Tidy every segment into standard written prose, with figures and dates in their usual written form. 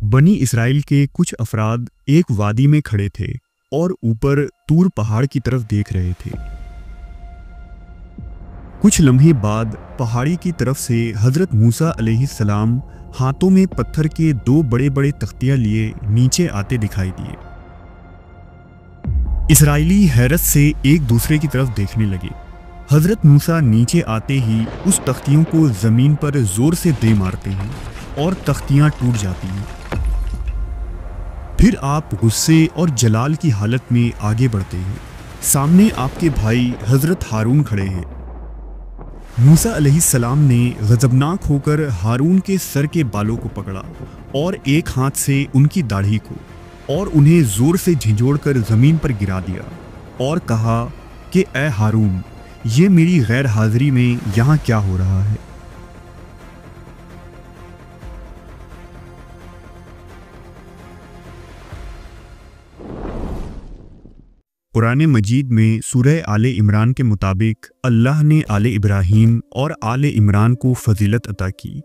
بنی اسرائیل کے کچھ افراد ایک وادی میں کھڑے تھے اور اوپر طور پہاڑ کی طرف دیکھ رہے تھے۔ کچھ لمحے بعد پہاڑی کی طرف سے حضرت موسیٰ علیہ السلام ہاتھوں میں پتھر کے دو بڑے بڑے تختیاں لیے نیچے آتے دکھائی دیے۔ اسرائیلی حیرت سے ایک دوسرے کی طرف دیکھنے لگے۔ حضرت موسیٰ نیچے آتے ہی اس تختیوں کو زمین پر زور سے دے مارتے ہیں اور تختیاں ٹوٹ جاتی ہیں۔ پھر آپ غصے اور جلال کی حالت میں آگے بڑھتے ہیں۔ سامنے آپ کے بھائی حضرت ہارون کھڑے ہیں۔ موسیٰ علیہ السلام نے غضبناک ہو کر ہارون کے سر کے بالوں کو پکڑا اور ایک ہاتھ سے ان کی داڑھی کو اور انہیں زور سے جھنجھوڑ کر زمین پر گرا دیا اور کہا کہ اے ہارون، یہ میری غیر حاضری میں یہاں کیا ہو رہا ہے؟ قرآن مجید میں سورہ آل عمران کے مطابق اللہ نے آل ابراہیم اور آل عمران کو فضیلت عطا کی۔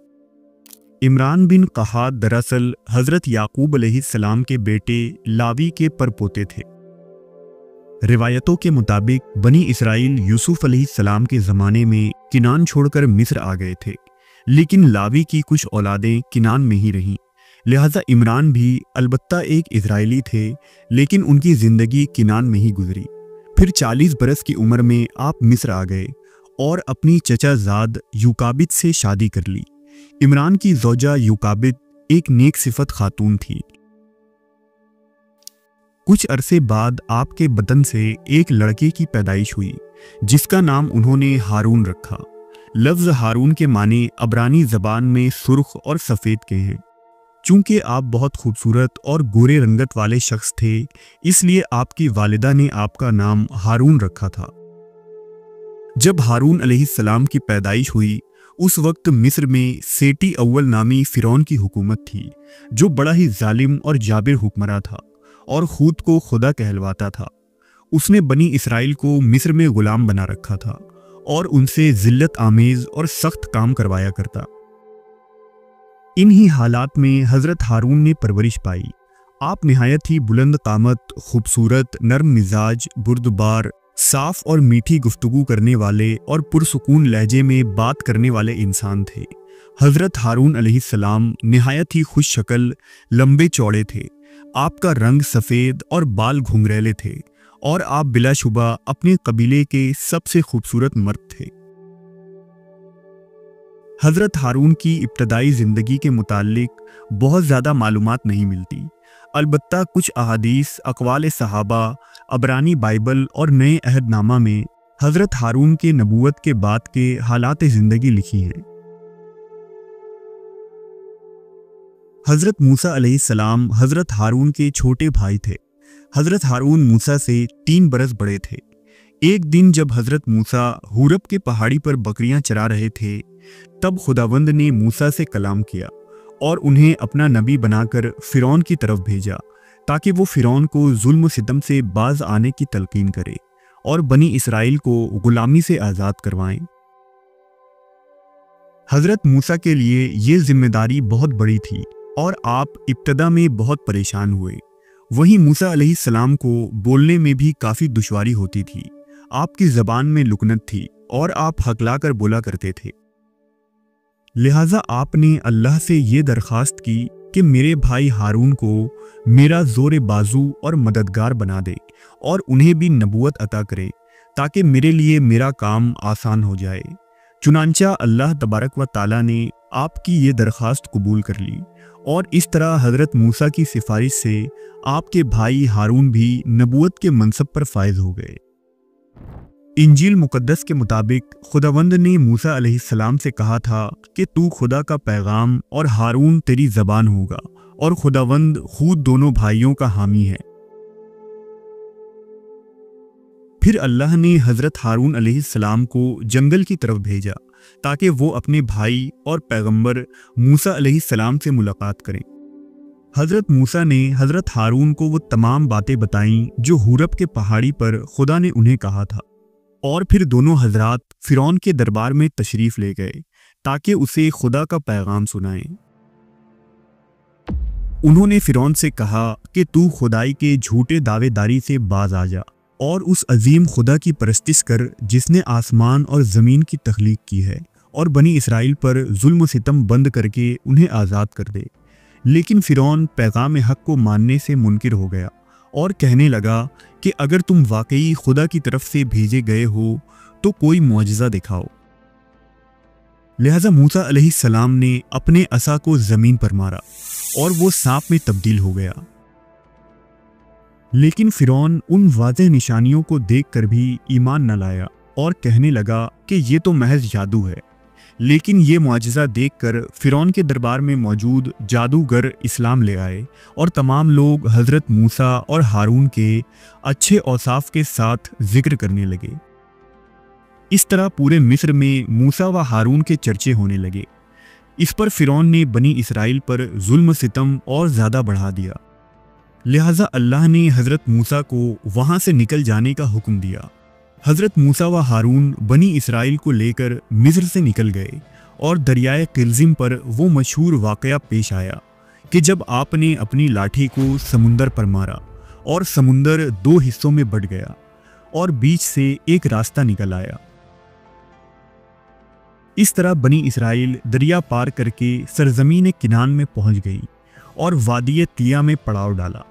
عمران بن قحات دراصل حضرت یعقوب علیہ السلام کے بیٹے لاوی کے پرپوتے تھے۔ روایتوں کے مطابق بنی اسرائیل یوسف علیہ السلام کے زمانے میں کنعان چھوڑ کر مصر آ گئے تھے، لیکن لاوی کی کچھ اولادیں کنعان میں ہی رہیں، لہذا عمران بھی البتہ ایک اسرائیلی تھے، لیکن ان کی زندگی کنعان میں ہی گزری۔ پھر 40 برس کی عمر میں آپ مصر آ گئے اور اپنی چچا زاد یوکابد سے شادی کر لی۔ عمران کی زوجہ یوکابد ایک نیک صفت خاتون تھی۔ کچھ عرصے بعد آپ کے بدن سے ایک لڑکے کی پیدائش ہوئی جس کا نام انہوں نے ہارون رکھا۔ لفظ ہارون کے معنی عبرانی زبان میں سرخ اور سفید کے ہیں۔ چونکہ آپ بہت خوبصورت اور گورے رنگت والے شخص تھے، اس لیے آپ کی والدہ نے آپ کا نام ہارون رکھا تھا۔ جب ہارون علیہ السلام کی پیدائش ہوئی، اس وقت مصر میں سیٹی اول نامی فرعون کی حکومت تھی، جو بڑا ہی ظالم اور جابر حکمراں تھا اور خود کو خدا کہلواتا تھا۔ اس نے بنی اسرائیل کو مصر میں غلام بنا رکھا تھا اور ان سے ذلت آمیز اور سخت کام کروایا کرتا۔ انہی حالات میں حضرت ہارون نے پرورش پائی۔ آپ نہایت ہی بلند قامت، خوبصورت، نرم مزاج، بردبار، صاف اور میٹھی گفتگو کرنے والے اور پرسکون لہجے میں بات کرنے والے انسان تھے۔ حضرت ہارون علیہ السلام نہایت ہی خوش شکل، لمبے چوڑے تھے۔ آپ کا رنگ سفید اور بال گھنگریلے تھے اور آپ بلا شبہ اپنے قبیلے کے سب سے خوبصورت مرد تھے۔ حضرت ہارون کی ابتدائی زندگی کے متعلق بہت زیادہ معلومات نہیں ملتی، البتہ کچھ احادیث، اقوال صحابہ، عبرانی بائبل اور نئے عہد نامہ میں حضرت ہارون کے نبوت کے بعد کے حالات زندگی لکھی ہیں۔ حضرت موسیٰ علیہ السلام حضرت ہارون کے چھوٹے بھائی تھے۔ حضرت ہارون موسیٰ سے 3 برس بڑے تھے۔ ایک دن جب حضرت موسیٰ حورب کے پہاڑی پر بکریاں چرا رہے تھے، تب خداوند نے موسیٰ سے کلام کیا اور انہیں اپنا نبی بنا کر فرعون کی طرف بھیجا تاکہ وہ فرعون کو ظلم و ستم سے باز آنے کی تلقین کرے اور بنی اسرائیل کو غلامی سے آزاد کروائیں۔ حضرت موسیٰ کے لیے یہ ذمہ داری بہت بڑی تھی اور آپ ابتدا میں بہت پریشان ہوئے۔ وہیں موسیٰ علیہ السلام کو بولنے میں بھی کافی دشواری ہوتی تھی۔ آپ کی زبان میں لکنت تھی اور آپ ہکلا کر بولا کرتے تھے۔ لہٰذا آپ نے اللہ سے یہ درخواست کی کہ میرے بھائی ہارون کو میرا زور بازو اور مددگار بنا دے اور انہیں بھی نبوت عطا کرے تاکہ میرے لیے میرا کام آسان ہو جائے۔ چنانچہ اللہ تبارک و تعالیٰ نے آپ کی یہ درخواست قبول کر لی اور اس طرح حضرت موسیٰ کی سفارش سے آپ کے بھائی ہارون بھی نبوت کے منصب پر فائز ہو گئے۔ انجیل مقدس کے مطابق خداوند نے موسیٰ علیہ السلام سے کہا تھا کہ تو خدا کا پیغام اور ہارون تیری زبان ہوگا، اور خداوند خود دونوں بھائیوں کا حامی ہے۔ پھر اللہ نے حضرت ہارون علیہ السلام کو جنگل کی طرف بھیجا تاکہ وہ اپنے بھائی اور پیغمبر موسیٰ علیہ السلام سے ملاقات کریں۔ حضرت موسیٰ نے حضرت ہارون کو وہ تمام باتیں بتائیں جو حورب کے پہاڑی پر خدا نے انہیں کہا تھا، اور پھر دونوں حضرات فرعون کے دربار میں تشریف لے گئے تاکہ اسے خدا کا پیغام سنائیں۔ उन्होंने फिरौन से कहा कि तू खुदाई के झूठे दावेदारी से बाज आ जा और उस अजीम खुदा की परस्तिश कर जिसने आसमान और ज़मीन की तख्लीक की है, और बनी इसराइल पर जुल्म सितम बंद करके उन्हें आज़ाद कर दे। लेकिन फिरौन पैगाम हक़ को मानने से मुनकिर हो गया और कहने लगा कि अगर तुम वाकई खुदा की तरफ से भेजे गए हो तो कोई मुआजिज़ा दिखाओ। लिहाजा मूसा अलैहिस्सलाम ने अपने असा को ज़मीन पर मारा और वो सांप में तब्दील हो गया। लेकिन फिरौन उन वाज़ेह निशानियों को देखकर भी ईमान न लाया और कहने लगा कि ये तो महज जादू है। लेकिन ये मुआजिज़ा देखकर फिरौन के दरबार में मौजूद जादूगर इस्लाम ले आए और तमाम लोग हज़रत मूसा और हारून के अच्छे औसाफ के साथ जिक्र करने लगे। इस तरह पूरे मिस्र में मूसा व हारून के चर्चे होने लगे। इस पर फिरौन ने बनी इसराइल पर जुल्म सितम और ज़्यादा बढ़ा दिया। लिहाजा अल्लाह ने हज़रत मूसा को वहाँ से निकल जाने का हुक्म दिया। हज़रत मूसा व हारून बनी इसराइल को लेकर मिस्र से निकल गए और दरियाए किल्जिम पर वो मशहूर वाक़या पेश आया कि जब आपने अपनी लाठी को समुंदर पर मारा और समुंदर दो हिस्सों में बंट गया और बीच से एक रास्ता निकल आया। इस तरह बनी इसराइल दरिया पार करके सरजमीन किनान में पहुंच गई और वादी तिया में पड़ाव डाला।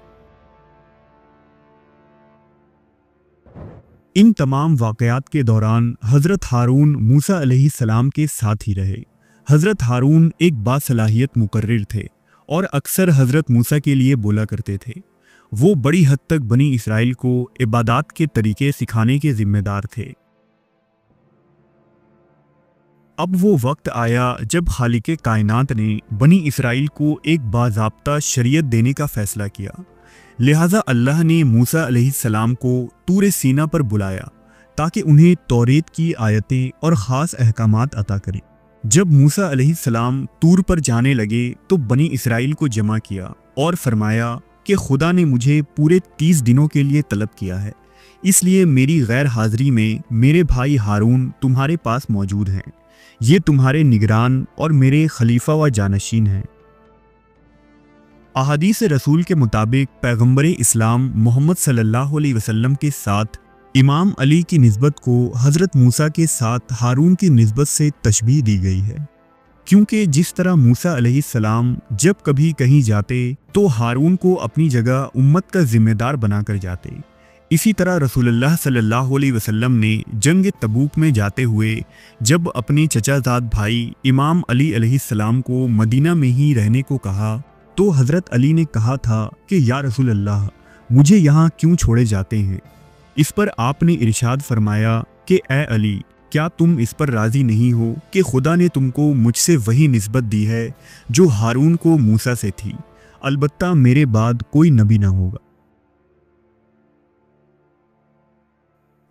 इन तमाम वाक़यात के दौरान हज़रत हारून मूसा अलैहिस्सलाम के साथ ही रहे। हज़रत हारून एक बासलाहियत मुकर्रिर थे और अक्सर हज़रत मूसा के लिए बोला करते थे। वो बड़ी हद तक बनी इसराइल को इबादत के तरीके सिखाने के ज़िम्मेदार थे। अब वो वक्त आया जब खालिक़े कायनात ने बनी इसराइल को एक बाज़ाब्ता शरीयत देने का फ़ैसला किया। लिहाजा अल्लाह ने मूसा अलैहिस्सलाम को तूर सीना पर बुलाया ताकि उन्हें तौरेत की आयतें और ख़ास अहकामात अता करें। जब मूसा अलैहिस्सलाम तूर पर जाने लगे तो बनी इसराइल को जमा किया और फरमाया कि खुदा ने मुझे पूरे 30 दिनों के लिए तलब किया है, इसलिए मेरी गैर हाज़िरी में मेरे भाई हारून तुम्हारे पास मौजूद हैं। ये तुम्हारे निगरान और मेरे खलीफा व जानशीन हैं। अहादीस रसूल के मुताबिक पैगम्बर इस्लाम मोहम्मद सल्लल्लाहु अलैहि वसल्लम के साथ इमाम अली की निस्बत को हज़रत मूसा के साथ हारून की निस्बत से तशबीह दी गई है, क्योंकि जिस तरह मूसा अलैहिस्सलाम जब कभी कहीं जाते तो हारून को अपनी जगह उम्मत का जिम्मेदार बनाकर जाते, इसी तरह रसूलुल्लाह सल्लल्लाहु अलैहि वसल्लम ने जंग तबूक में जाते हुए जब अपने चचाजाद भाई इमाम अली अलैहिस्सलाम को मदीना में ही रहने को कहा तो हज़रत अली ने कहा था कि या रसूल अल्लाह, मुझे यहाँ क्यों छोड़े जाते हैं। इस पर आपने इरशाद फरमाया कि ए अली, क्या तुम इस पर राज़ी नहीं हो कि खुदा ने तुमको मुझसे वही निस्बत दी है जो हारून को मूसा से थी, अलबत्ता मेरे बाद कोई नबी ना होगा।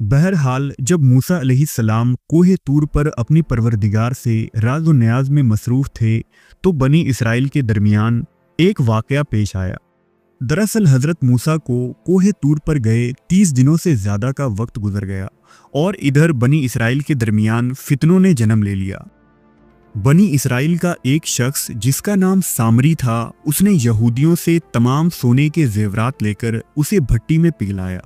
बहरहाल जब मूसा अलैहिस्सलाम कोहे तूर पर अपनी परवरदिगार से राज व न्याज में मसरूफ़ थे तो बनी इसराइल के दरमियान एक वाक़या पेश आया। दरअसल हज़रत मूसा को कोहे तूर पर गए 30 दिनों से ज़्यादा का वक्त गुजर गया और इधर बनी इसराइल के दरमियान फितनों ने जन्म ले लिया। बनी इसराइल का एक शख्स जिसका नाम सामरी था, उसने यहूदियों से तमाम सोने के जेवरात लेकर उसे भट्टी में पिघलाया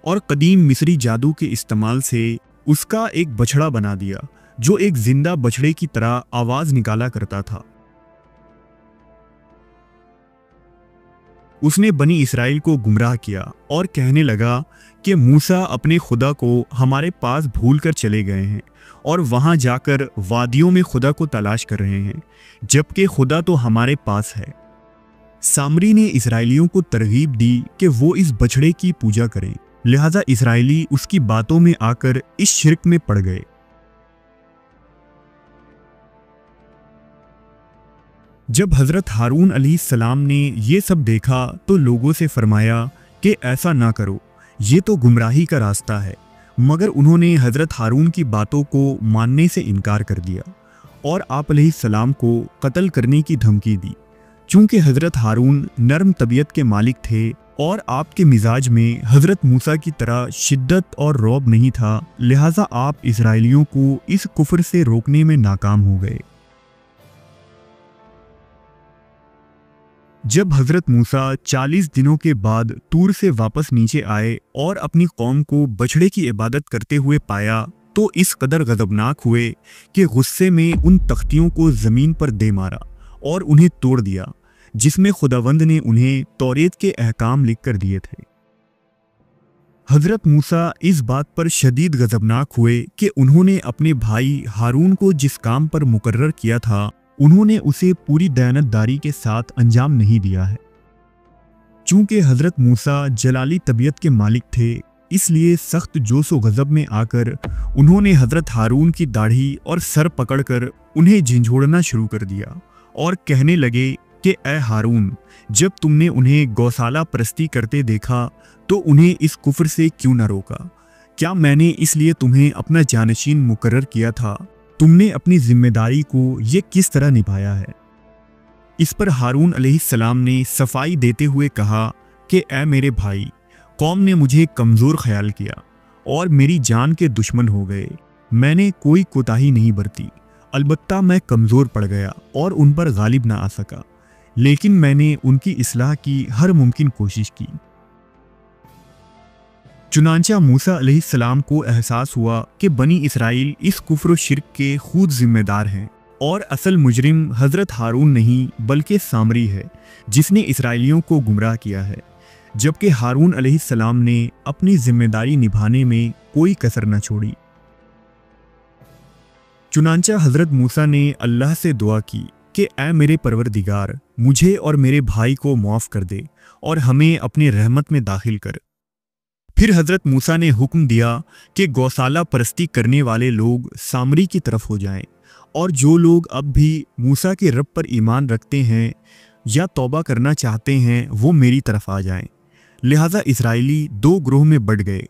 और कदीम मिस्री जादू के इस्तेमाल से उसका एक बछड़ा बना दिया जो एक जिंदा बछड़े की तरह आवाज़ निकाला करता था। उसने बनी इसराइल को गुमराह किया और कहने लगा कि मूसा अपने खुदा को हमारे पास भूल कर चले गए हैं और वहाँ जाकर वादियों में खुदा को तलाश कर रहे हैं, जबकि खुदा तो हमारे पास है। सामरी ने इसराइलियों को तरगीब दी कि वो इस बछड़े की पूजा करें, लिहाजा इसराइली उसकी बातों में आकर इस शिर्क में पड़ गए। जब हज़रत हारून अलैहिस्सलाम ने ये सब देखा तो लोगों से फरमाया कि ऐसा ना करो, ये तो गुमराही का रास्ता है, मगर उन्होंने हज़रत हारून की बातों को मानने से इनकार कर दिया और आप अलैहिस्सलाम को कत्ल करने की धमकी दी। चूँकि हज़रत हारून नरम तबीयत के मालिक थे और आपके मिजाज में हज़रत मूसा की तरह शिद्दत और रौब नहीं था, लिहाजा आप इसराइलियों को इस कुफ्र से रोकने में नाकाम हो गए। जब हजरत मूसा 40 दिनों के बाद तूर से वापस नीचे आए और अपनी कौम को बछड़े की इबादत करते हुए पाया तो इस कदर गजबनाक हुए कि गुस्से में उन तख्तियों को ज़मीन पर दे मारा और उन्हें तोड़ दिया जिसमें खुदावंद ने उन्हें तौरेत के अहकाम लिख कर दिए थे। हजरत मूसा इस बात पर शदीद गजबनाक हुए कि उन्होंने अपने भाई हारून को जिस काम पर मुकर्रर किया था उन्होंने उसे पूरी दयानतदारी के साथ अंजाम नहीं दिया है। चूंकि हजरत मूसा जलाली तबीयत के मालिक थे इसलिए सख्त जोश व गज़ब में आकर उन्होंने हजरत हारून की दाढ़ी और सर पकड़कर उन्हें झंझोड़ना शुरू कर दिया और कहने लगे कि ए हारून, जब तुमने उन्हें गौशाला परस्ती करते देखा तो उन्हें इस कुफ्र से क्यों न रोका? क्या मैंने इसलिए तुम्हें अपना जानशीन मुकर्रर किया था? तुमने अपनी जिम्मेदारी को ये किस तरह निभाया है? इस पर हारून अलैहिस्सलाम ने सफाई देते हुए कहा कि ए मेरे भाई, कौम ने मुझे कमज़ोर ख्याल किया और मेरी जान के दुश्मन हो गए। मैंने कोई कोताही नहीं बरती, अलबत्ता मैं कमज़ोर पड़ गया और उन पर गालिब ना आ सका, लेकिन मैंने उनकी इस्लाह की हर मुमकिन कोशिश की। चुनांचा मूसा अलैहिस्सलाम को एहसास हुआ कि बनी इसराइल इस कुफ्र व शिर्क के खुद जिम्मेदार हैं और असल मुजरिम हज़रत हारून नहीं बल्कि सामरी है जिसने इसराइलियों को गुमराह किया है, जबकि हारून अलैहिस्सलाम ने अपनी जिम्मेदारी निभाने में कोई कसर न छोड़ी। चुनांचा हज़रत मूसा ने अल्लाह से दुआ की कि ए मेरे परवरदिगार, मुझे और मेरे भाई को माफ़ कर दे और हमें अपनी रहमत में दाखिल कर। फिर हज़रत मूसा ने हुक्म दिया कि गौशाला परस्ती करने वाले लोग सामरी की तरफ हो जाएं और जो लोग अब भी मूसा के रब पर ईमान रखते हैं या तौबा करना चाहते हैं वो मेरी तरफ आ जाएं। लिहाजा इसराइली दो ग्रोह में बढ़ गए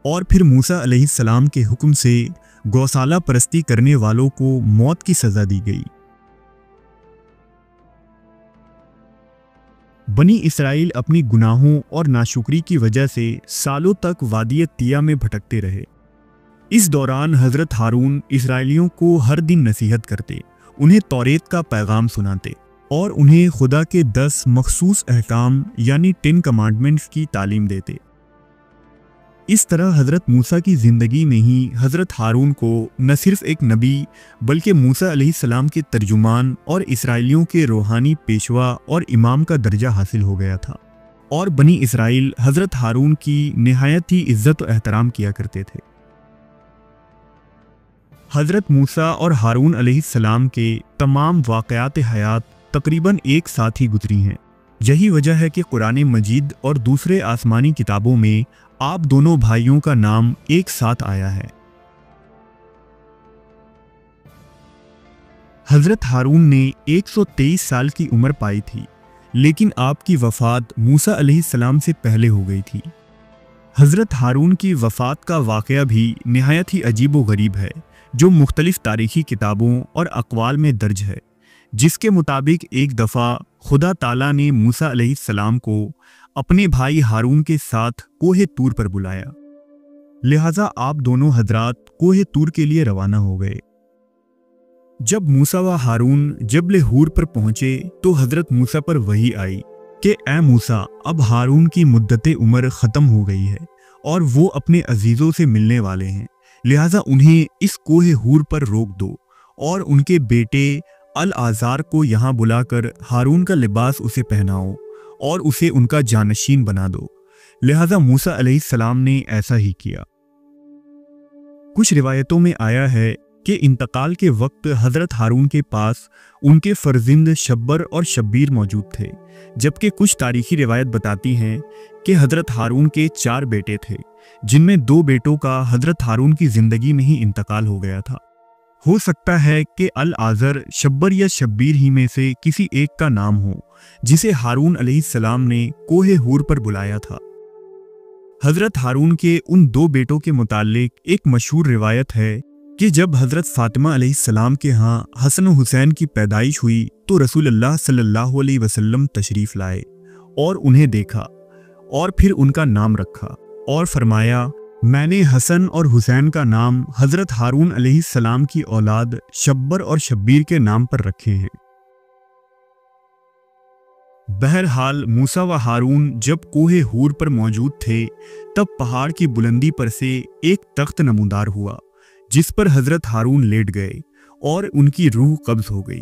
और फिर मूसा अलैहिस्सलाम के हुक्म से गौशाला परस्ती करने वालों को मौत की सज़ा दी गई। बनी इसराइल अपनी गुनाहों और नाशुक्री की वजह से सालों तक वादी तिया में भटकते रहे। इस दौरान हज़रत हारून इसराइलियों को हर दिन नसीहत करते, उन्हें तौरेत का पैगाम सुनाते और उन्हें खुदा के 10 मखसूस अहकाम यानी 10 कमांडमेंट्स की तालीम देते। इस तरह हज़रत मूसा की ज़िंदगी में ही हज़रत हारून को न सिर्फ एक नबी बल्कि मूसा अलैहिस्सलाम के तर्जुमान और इसराइलियों के रूहानी पेशवा और इमाम का दर्जा हासिल हो गया था और बनी इसराइल हज़रत हारून की निहायत ही इज़्ज़त व एहतराम किया करते थे। हज़रत मूसा और हारून अलैहिस्सलाम के तमाम वाक़यात हयात तकरीबन एक साथ ही गुजरी हैं। यही वजह है कि कुरान मजीद और दूसरे आसमानी किताबों में आप दोनों भाइयों का नाम एक साथ आया है। हज़रत हारून ने 123 साल की उम्र पाई थी, लेकिन आपकी वफ़ात मूसा अलैहिस्सलाम से पहले हो गई थी। हज़रत हारून की वफ़ात का वाक़या भी निहायत ही अजीब व गरीब है, जो मुख्तलिफ़ तारीख़ी किताबों और अक़वाल में दर्ज है, जिसके मुताबिक एक दफ़ा खुदा ताला ने मूसा अलैहिस्सलाम को अपने भाई हारून के साथ कोहे तूर पर बुलाया। लिहाजा आप दोनों हजरात कोहे तूर के लिए रवाना हो गए। जब मूसा व हारून जबल हूर पर पहुंचे तो हज़रत मूसा पर वही आई कि ए मूसा, अब हारून की मुद्दत उम्र ख़त्म हो गई है और वो अपने अजीज़ों से मिलने वाले हैं, लिहाजा उन्हें इस कोहे हूर पर रोक दो और उनके बेटे अल आज़ार को यहाँ बुलाकर हारून का लिबास उसे पहनाओ और उसे उनका जानशीन बना दो। लिहाजा मूसा अलैहिस्सलाम ने ऐसा ही किया। कुछ रिवायतों में आया है कि इंतकाल के वक्त हज़रत हारून के पास उनके फर्जिंद शब्बर और शब्बीर मौजूद थे, जबकि कुछ तारीखी रिवायत बताती हैं कि हज़रत हारून के 4 बेटे थे, जिनमें 2 बेटों का हज़रत हारून की ज़िंदगी में ही इंतकाल हो गया था। हो सकता है कि अल आज़र शब्बर या शब्बीर ही में से किसी एक का नाम हो, जिसे हारून अलैहिस्सलाम ने कोहे हूर पर बुलाया था। हज़रत हारून के उन 2 बेटों के मुताल्लिक एक मशहूर रिवायत है कि जब हज़रत फ़ातिमा अलैहिस्सलाम के यहाँ हसन व हुसैन की पैदाइश हुई तो रसूलुल्लाह सल्लल्लाहु अलैहि वसल्लम तशरीफ़ लाए और उन्हें देखा और फिर उनका नाम रखा और फरमाया, मैंने हसन और हुसैन का नाम हज़रत हारून अलैहिस्सलाम की औलाद शब्बर और शब्बीर के नाम पर रखे हैं। बहरहाल मूसा व हारून जब कोहे हूर पर मौजूद थे, तब पहाड़ की बुलंदी पर से एक तख्त नमूदार हुआ, जिस पर हजरत हारून लेट गए और उनकी रूह कब्ज हो गई।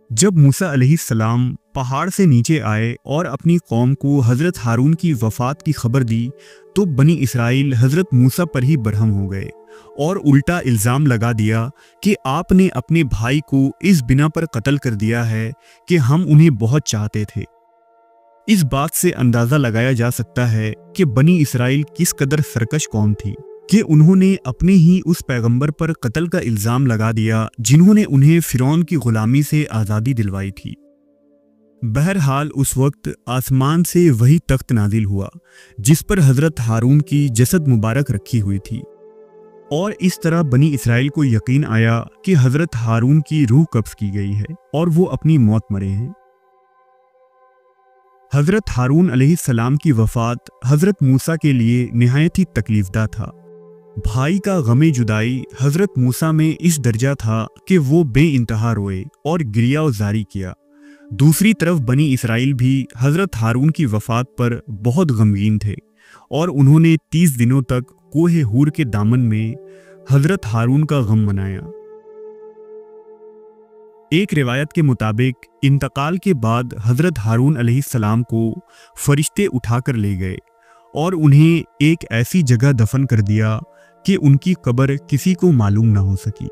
जब मूसा अलैहिस्सलाम पहाड़ से नीचे आए और अपनी कौम को हजरत हारून की वफात की खबर दी, तो बनी इसराइल हजरत मूसा पर ही बरहम हो गए और उल्टा इल्ज़ाम लगा दिया कि आपने अपने भाई को इस बिना पर कत्ल कर दिया है कि हम उन्हें बहुत चाहते थे। इस बात से अंदाज़ा लगाया जा सकता है कि बनी इसराइल किस कदर सरकश कौम थी कि उन्होंने अपने ही उस पैगंबर पर कत्ल का इल्ज़ाम लगा दिया जिन्होंने उन्हें फ़िरौन की ग़ुलामी से आज़ादी दिलवाई थी। बहरहाल उस वक्त आसमान से वही तख्त नाजिल हुआ जिस पर हज़रत हारून की जसद मुबारक रखी हुई थी, और इस तरह बनी इसराइल को यकीन आया कि हज़रत हारून की रूह कब्ज़ की गई है और वो अपनी मौत मरे हैं। हज़रत हारून अलैहिस्सलाम की वफ़ात हज़रत मूसा के लिए निहायत ही तकलीफ़दा था। भाई का गमे जुदाई हज़रत मूसा में इस दर्जा था कि वो बेइंतहा रोए और गिरिया जारी किया। दूसरी तरफ बनी इसराइल भी हज़रत हारून की वफ़ात पर बहुत गमगीन थे और उन्होंने 30 दिनों तक कोहे हूर के दामन में हज़रत हारून का गम मनाया। एक रिवायत के मुताबिक इंतकाल के बाद हज़रत हारून अलैहिस्सलाम को फरिश्ते उठाकर ले गए और उन्हें एक ऐसी जगह दफन कर दिया कि उनकी कब्र किसी को मालूम न हो सकी।